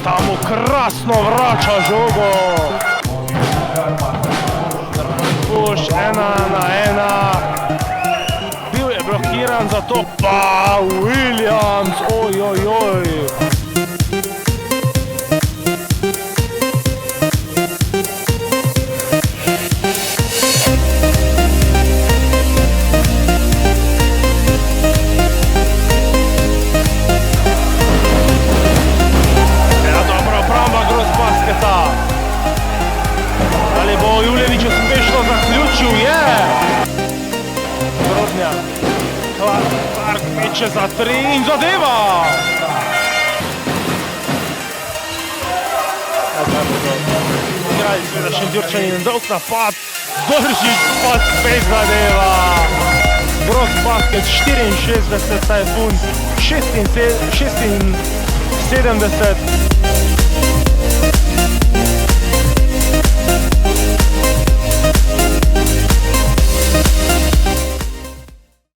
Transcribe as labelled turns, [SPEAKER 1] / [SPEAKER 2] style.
[SPEAKER 1] tamo krasno vrača žogo. Puš, 1-1. Bil je blokiran, zato pa Williams, ojojoj. Ali bo Juljević uspešno zaključil? Je! Grodnja. Clark meče za 3 in zadeva! Igrali seveda Šentjurčani na dolg napad. Držić pa spet zadeva! Gross basket 64, Tajfun 76.